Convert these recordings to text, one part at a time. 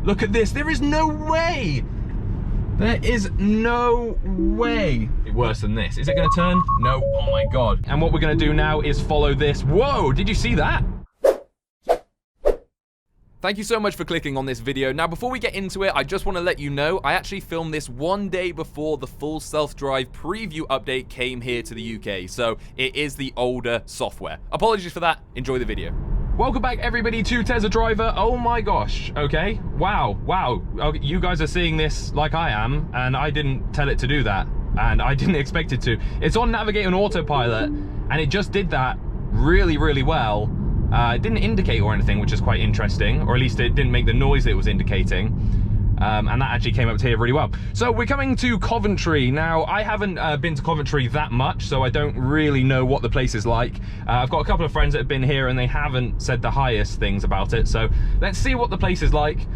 Look at this. There is no way. There is no way. Worse than this. Is it going to turn? No. Oh my God. And what we're going to do now is follow this. Whoa, did you see that? Thank you so much for clicking on this video. Now, before we get into it, I just want to let you know, I actually filmed this one day before the full self-drive preview update came here to the UK. So it is the older software. Apologies for that. Enjoy the video. Welcome back, everybody, to Tesla Driver. Oh my gosh, okay. Wow. You guys are seeing this like I am, and I didn't tell it to do that, and I didn't expect it to. It's on Navigate on Autopilot, and it just did that really, really well. It didn't indicate or anything, which is quite interesting, or at least it didn't make the noise that it was indicating. And that actually came up to here really well. So we're coming to Coventry. Now, I haven't been to Coventry that much, so I don't really know what the place is like. I've got a couple of friends that have been here and they haven't said the highest things about it. So let's see what the place is like.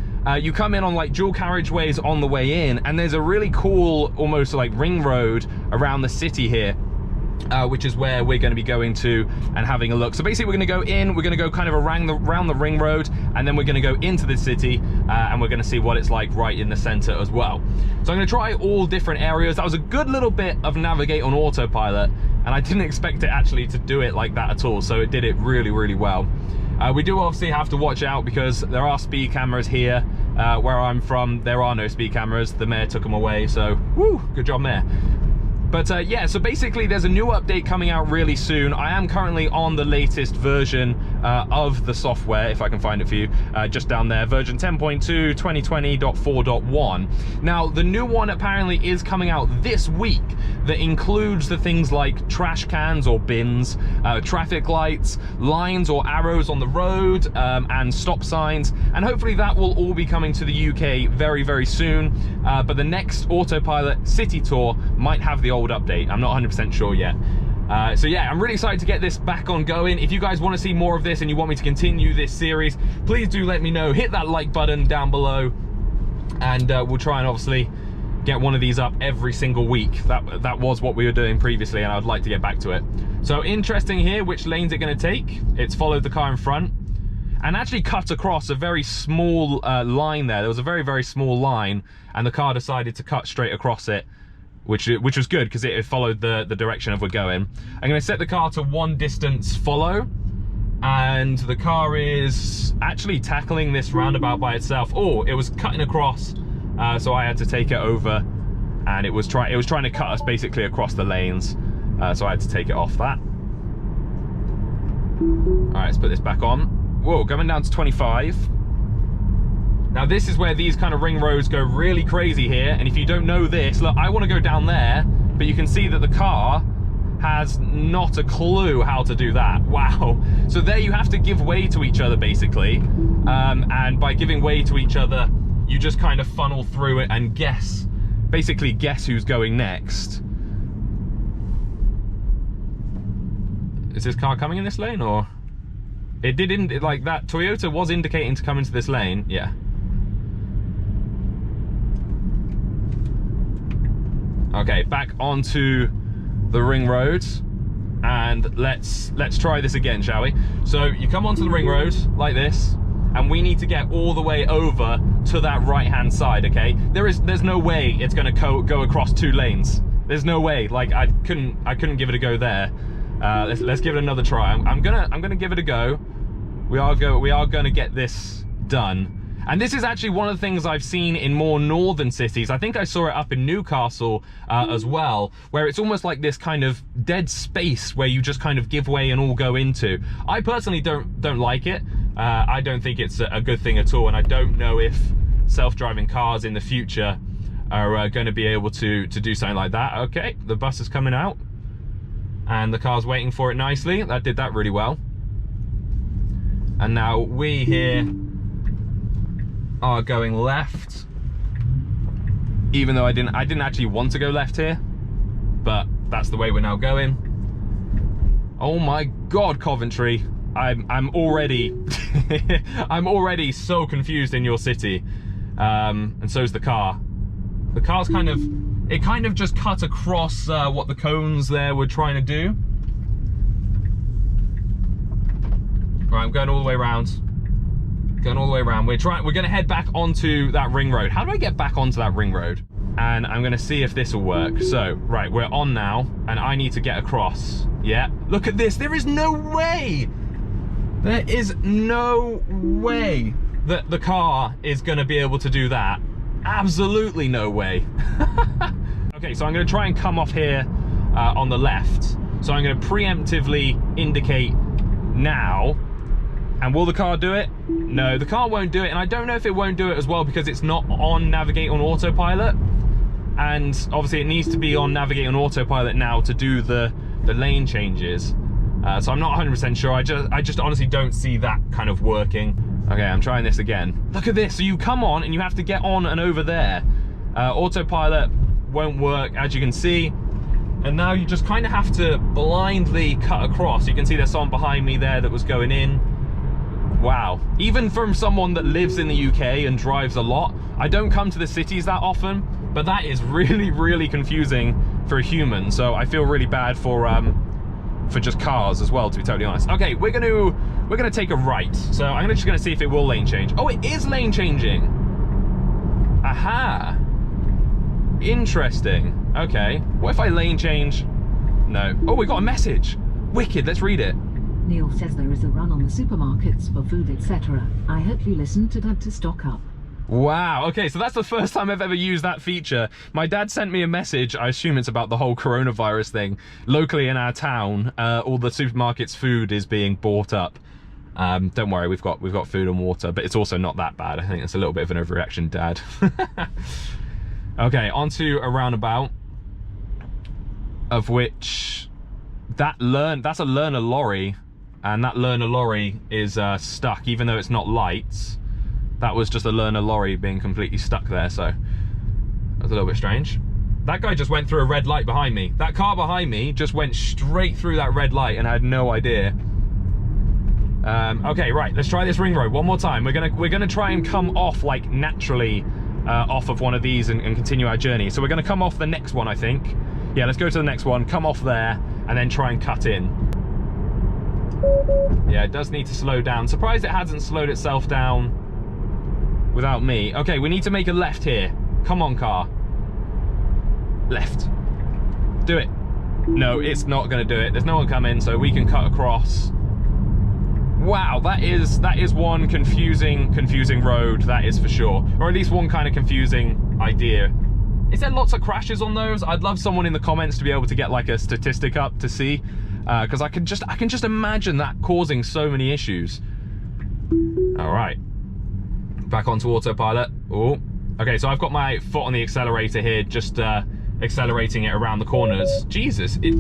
You come in on like dual carriageways on the way in, and there's a really cool, almost like ring road around the city here. Which is where we're going to be going to and having a look. So basically we're going to go in, we're going to go kind of around the ring road, and then we're going to go into the city, and we're going to see what it's like right in the center as well. So I'm going to try all different areas. That was a good little bit of Navigate on Autopilot, and I didn't expect it actually to do it like that at all. So it did it really, really well. We do obviously have to watch out because there are speed cameras here. Where I'm from, there are no speed cameras. The mayor took them away, so woo, good job, mayor. But yeah, so basically there's a new update coming out really soon. I am currently on the latest version of the software, if I can find it for you, just down there, version 10.2, 2020.4.1. Now, the new one apparently is coming out this week that includes the things like trash cans or bins, traffic lights, lines or arrows on the road, and stop signs. And hopefully that will all be coming to the UK very, very soon. But the next Autopilot City Tour might have the old update. I'm not 100% sure yet. So yeah, I'm really excited to get this back on going. If you guys want to see more of this and you want me to continue this series, please do let me know. Hit that like button down below, and we'll try and obviously get one of these up every single week. That was what we were doing previously, and I'd like to get back to it. So interesting here, which lane's it going to take? It's followed the car in front and actually cut across a very small line there. There was a very, very small line, and the car decided to cut straight across it, which was good because it followed the direction of we're going. I'm going to set the car to one distance follow, and the car is actually tackling this roundabout by itself. Oh, it was cutting across, so I had to take it over, and it was trying to cut us basically across the lanes, so I had to take it off that. All right, let's put this back on. Whoa, going down to 25. Now this is where these kind of ring roads go really crazy here, and if you don't know this, look, I want to go down there, but you can see that the car has not a clue how to do that. Wow. So there you have to give way to each other basically, and by giving way to each other, you just kind of funnel through it and basically guess who's going next. Is this car coming in this lane, or? It didn't, like that Toyota was indicating to come into this lane, yeah. Okay, back onto the ring road, and let's try this again, shall we? So you come onto the ring road like this, and we need to get all the way over to that right-hand side. Okay, there's no way it's going to go across two lanes. There's no way. Like I couldn't give it a go there. Let's give it another try. I'm gonna give it a go. We are gonna get this done. And this is actually one of the things I've seen in more northern cities. I think I saw it up in Newcastle as well, where it's almost like this kind of dead space where you just kind of give way and all go into. I personally don't like it. I don't think it's a good thing at all, and I don't know if self-driving cars in the future are going to be able to do something like that. Okay, the bus is coming out, and the car's waiting for it nicely. That did that really well. And now we here are going left, even though I didn't actually want to go left here, but that's the way we're now going. Oh my God, Coventry. I'm already I'm already so confused in your city, and so's the car. The car's kind of just cut across what the cones there were trying to do. Right, I'm going all the way around. going all the way around. We're going to head back onto that ring road. How do I get back onto that ring road? And I'm going to see if this will work. So, right, we're on now, and I need to get across. Yeah, look at this. There is no way. There is no way that the car is going to be able to do that. Absolutely no way. Okay, so I'm going to try and come off here on the left. So I'm going to preemptively indicate now. And will the car do it? No, the car won't do it. And I don't know if it won't do it as well because it's not on Navigate on Autopilot. And obviously it needs to be on Navigate on Autopilot now to do the lane changes. So I'm not 100% sure. I just honestly don't see that kind of working. Okay, I'm trying this again. Look at this. So you come on and you have to get on and over there. Autopilot won't work, as you can see. And now you just kind of have to blindly cut across. You can see there's someone behind me there that was going in. Wow. Even from someone that lives in the UK and drives a lot, I don't come to the cities that often, but that is really, really confusing for a human. So I feel really bad for just cars as well, to be totally honest. Okay, we're gonna take a right. So I'm just gonna see if it will lane change. Oh, it is lane changing. Aha. Interesting. Okay. What if I lane change? No. Oh, we got a message. Wicked. Let's read it. Neil says there is a run on the supermarkets for food, etc. I hope you listen to Dad to stock up. Wow, okay, so that's the first time I've ever used that feature. My dad sent me a message, I assume it's about the whole coronavirus thing. Locally in our town, all the supermarkets' food is being bought up. Don't worry, we've got food and water, but it's also not that bad. I think it's a little bit of an overreaction, Dad. Okay, onto a roundabout, of which that's a learner lorry, and that learner lorry is stuck, even though it's not lights. That was just a learner lorry being completely stuck there, so that's a little bit strange. That guy just went through a red light behind me. That car behind me just went straight through that red light and I had no idea. Okay, right, let's try this ring road one more time. We're gonna try and come off like naturally off of one of these and continue our journey. So we're gonna come off the next one, I think. Yeah, let's go to the next one, come off there, and then try and cut in. Yeah, it does need to slow down. Surprised it hasn't slowed itself down without me. Okay, we need to make a left here. Come on, car. Left. Do it. No, it's not gonna do it. There's no one coming, so we can cut across. Wow, that is one confusing road, that is for sure. Or at least one kind of confusing idea. Is there lots of crashes on those? I'd love someone in the comments to be able to get like a statistic up to see, because I can just imagine that causing so many issues. All right. Back onto autopilot. Oh, okay, so I've got my foot on the accelerator here, just accelerating it around the corners. Jesus, it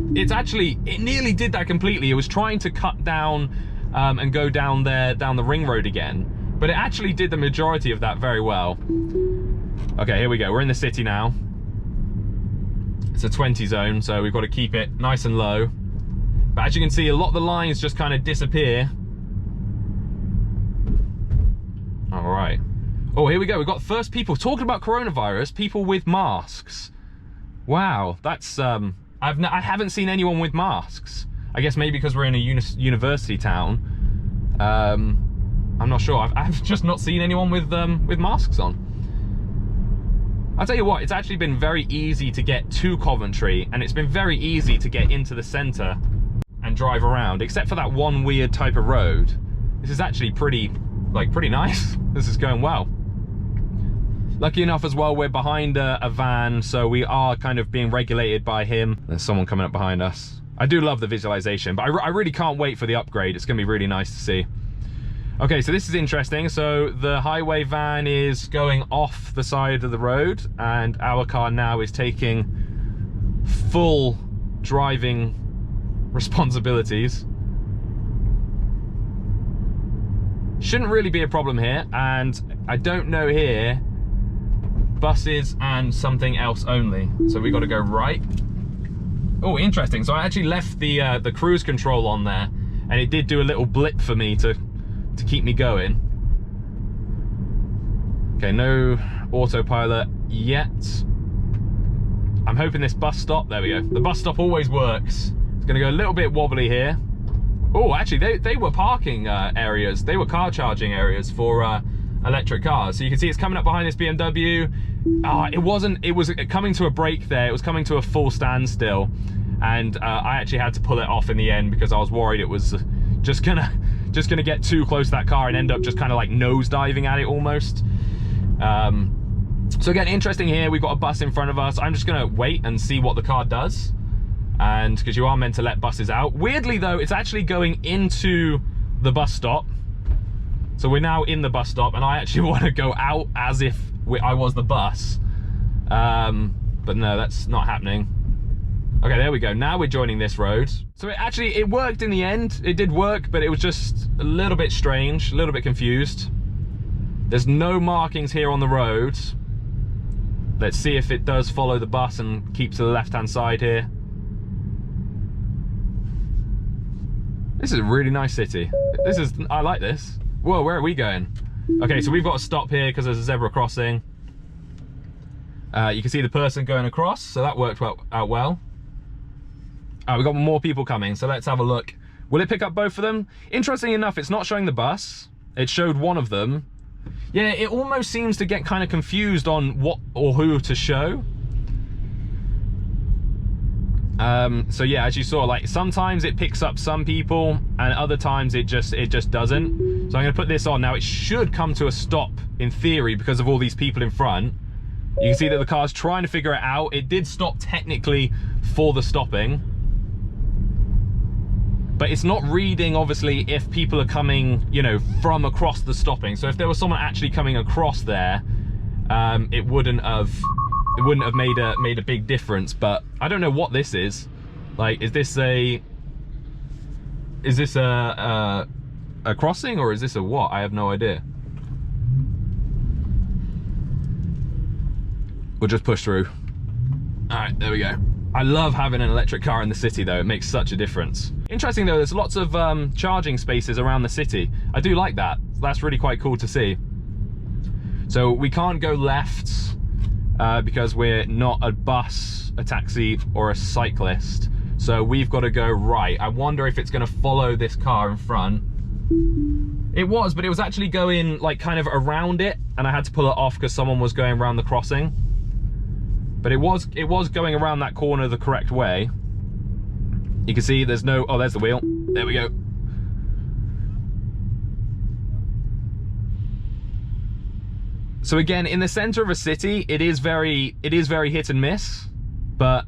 nearly did that completely. It was trying to cut down and go down the ring road again, but it actually did the majority of that very well. Okay, here we go. We're in the city now. It's a 20 zone, so we've got to keep it nice and low. But as you can see, a lot of the lines just kind of disappear. All right. Oh, here we go. We've got first people talking about coronavirus, people with masks. Wow, that's I haven't seen anyone with masks. I guess maybe because we're in a university town. I'm not sure. I've just not seen anyone with masks on. I'll tell you what, it's actually been very easy to get to Coventry, and it's been very easy to get into the centre and drive around, except for that one weird type of road. This is actually pretty nice. This is going well. Lucky enough as well, we're behind a van, so we are kind of being regulated by him. There's someone coming up behind us. I do love the visualization, but I really can't wait for the upgrade. It's gonna be really nice to see. Okay, so this is interesting. So the highway van is going off the side of the road, and our car now is taking full driving responsibilities. Shouldn't really be a problem here, and I don't know here, buses and something else only. So we got to go right. Oh, interesting. So I actually left the cruise control on there, and it did do a little blip for me to keep me going. Okay, no autopilot yet. I'm hoping this bus stop, there we go. The bus stop always works. It's gonna go a little bit wobbly here. Oh, actually, they were parking areas. They were car charging areas for electric cars. So you can see it's coming up behind this BMW. It was coming to a break there. It was coming to a full standstill. And I actually had to pull it off in the end because I was worried it was just gonna get too close to that car and end up just kind of like nose diving at it almost. So again, interesting here. We've got a bus in front of us. I'm just gonna wait and see what the car does. And because you are meant to let buses out. Weirdly though, it's actually going into the bus stop. So we're now in the bus stop and I actually want to go out as if I was the bus. But no, that's not happening. Okay, there we go. Now we're joining this road. So it worked in the end. It did work, but it was just a little bit strange, a little bit confused. There's no markings here on the road. Let's see if it does follow the bus and keep to the left-hand side here. This is a really nice city. I like this. Whoa, where are we going? Okay, so we've got to stop here because there's a zebra crossing. You can see the person going across, so that worked out well. We've got more people coming, so let's have a look. Will it pick up both of them? Interesting enough, it's not showing the bus. It showed one of them. Yeah, it almost seems to get kind of confused on what or who to show. So yeah, as you saw, like sometimes it picks up some people and other times it just doesn't. So I'm gonna put this on now. It should come to a stop in theory because of all these people in front. You can see that the car's trying to figure it out. It did stop technically for the stopping, but it's not reading obviously if people are coming, you know, from across the stopping. So if there was someone actually coming across there, it wouldn't have made a big difference. But I don't know what this is. Like, is this a crossing or is this a what? I have no idea. We'll just push through. All right, there we go. I love having an electric car in the city though. It makes such a difference. Interesting though, there's lots of charging spaces around the city. I do like that. That's really quite cool to see. So we can't go left because we're not a bus, a taxi, or a cyclist. So we've got to go right. I wonder if it's going to follow this car in front. It was, but it was actually going like kind of around it, and I had to pull it off because someone was going around the crossing. But it was going around that corner the correct way. You can see there's no, oh, there's the wheel. There we go. So again, in the center of a city, it is very hit and miss, but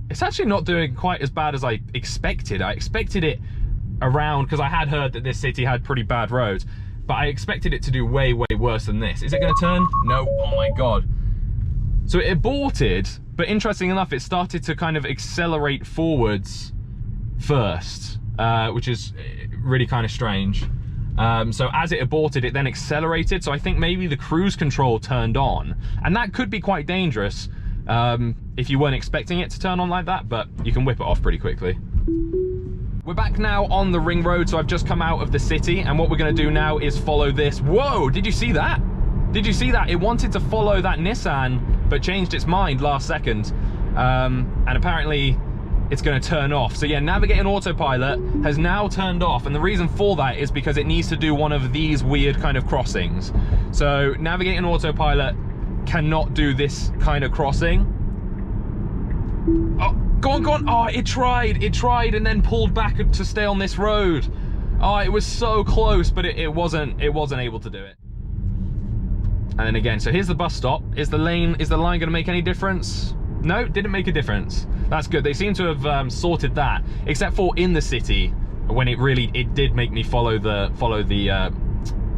it's actually not doing quite as bad as I expected. I expected it around, because I had heard that this city had pretty bad roads, but I expected it to do way, way worse than this. Is it going to turn? No. Oh my God. So it aborted, but interesting enough, it started to kind of accelerate forwards first, which is really kind of strange. So as it aborted, it then accelerated. So I think maybe the cruise control turned on, and that could be quite dangerous if you weren't expecting it to turn on like that, but you can whip it off pretty quickly. We're back now on the ring road, so I've just come out of the city, and what we're going to do now is follow this. Whoa, did you see that? Did you see that? It wanted to follow that Nissan, but changed its mind last second, and apparently it's going to turn off. So yeah, Navigating Autopilot has now turned off, and the reason for that is because it needs to do one of these weird kind of crossings. So Navigating Autopilot cannot do this kind of crossing. Oh, go on, go on. Oh, it tried and then pulled back to stay on this road. Oh, it was so close, but it wasn't able to do it. And then again, so here's the bus stop. Is the line going to make any difference? No, didn't make a difference. That's good. They seem to have sorted that, except for in the city when it did make me follow the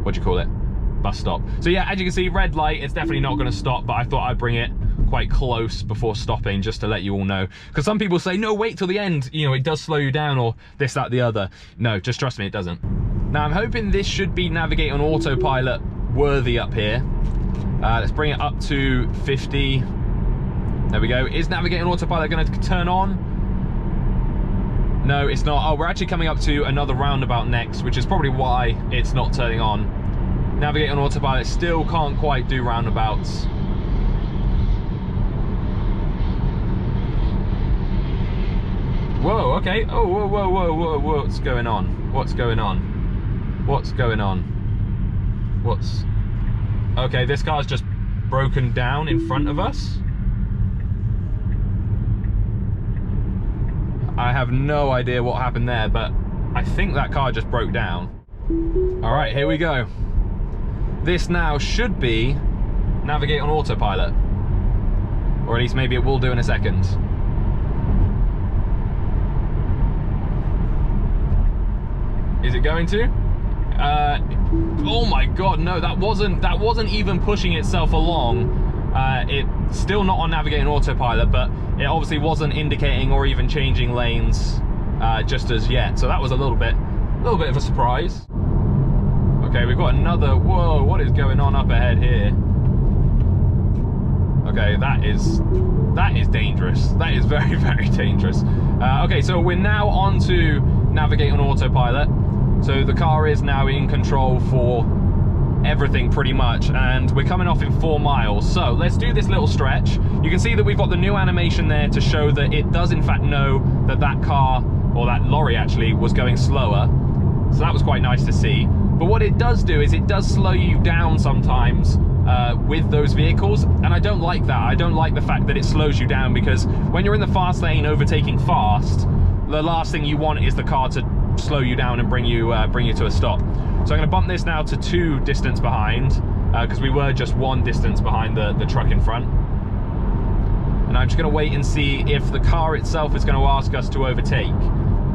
what do you call it, bus stop. So yeah, as you can see, red light. It's definitely not going to stop, but I thought I'd bring it quite close before stopping just to let you all know, because some people say no, wait till the end, you know, it does slow you down or this, that, the other. No, just trust me, it doesn't. Now I'm hoping this should be Navigate on Autopilot worthy up here. Let's bring it up to 50. There we go. Is Navigating Autopilot going to turn on? No, it's not. Oh, we're actually coming up to another roundabout next, which is probably why it's not turning on. Navigating Autopilot still can't quite do roundabouts. Whoa, okay. Oh, whoa, whoa, whoa, whoa, whoa. What's going on? What's going on? What's going on? What's... Okay, this car's just broken down in front of us. I have no idea what happened there, but I think that car just broke down. All right, here we go. This now should be navigate on autopilot. Or at least maybe it will do in a second. Is it going to? Oh my god, no, that wasn't even pushing itself along. It's still not on navigate on autopilot, but it obviously wasn't indicating or even changing lanes just as yet. So that was a little bit of a surprise. Okay, we've got another, whoa, what is going on up ahead here? Okay, that is dangerous. That is very, very dangerous. Okay, so we're now on to navigate on autopilot. So the car is now in control for everything pretty much, and we're coming off in 4 miles. So let's do this little stretch. You can see that we've got the new animation there to show that it does in fact know that that car, or that lorry actually, was going slower. So that was quite nice to see. But what it does do is it does slow you down sometimes with those vehicles, and I don't like that. I don't like the fact that it slows you down, because when you're in the fast lane overtaking fast, the last thing you want is the car to slow you down and bring you to a stop. So I'm going to bump this now to 2 distance behind, because we were just 1 distance behind the truck in front. And I'm just going to wait and see if the car itself is going to ask us to overtake.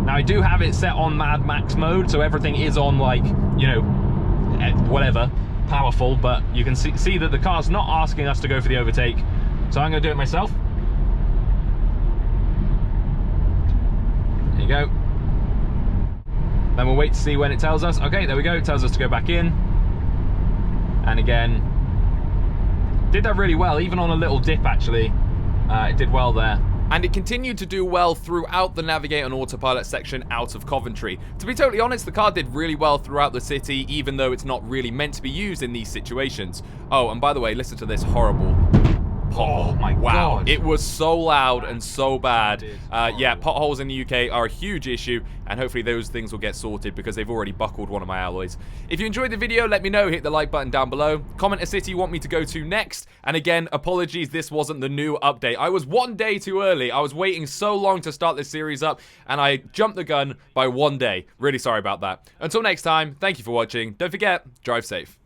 Now I do have it set on Mad Max mode, so everything is on, like, you know, whatever, powerful, but you can see that the car's not asking us to go for the overtake. So I'm going to do it myself. There you go. Then we'll wait to see when it tells us. Okay, there we go. It tells us to go back in. And again, did that really well, even on a little dip, actually. It did well there. And it continued to do well throughout the navigate on autopilot section out of Coventry. To be totally honest, the car did really well throughout the city, even though it's not really meant to be used in these situations. Oh, and by the way, listen to this horrible... Oh my God. It was so loud and so bad. Yeah, potholes in the UK are a huge issue, and hopefully those things will get sorted, because they've already buckled one of my alloys. If you enjoyed the video, let me know. Hit the like button down below. Comment a city you want me to go to next. And again, apologies, this wasn't the new update. I was 1 day too early. I was waiting so long to start this series up, and I jumped the gun by 1 day. Really sorry about that. Until next time, thank you for watching. Don't forget, drive safe.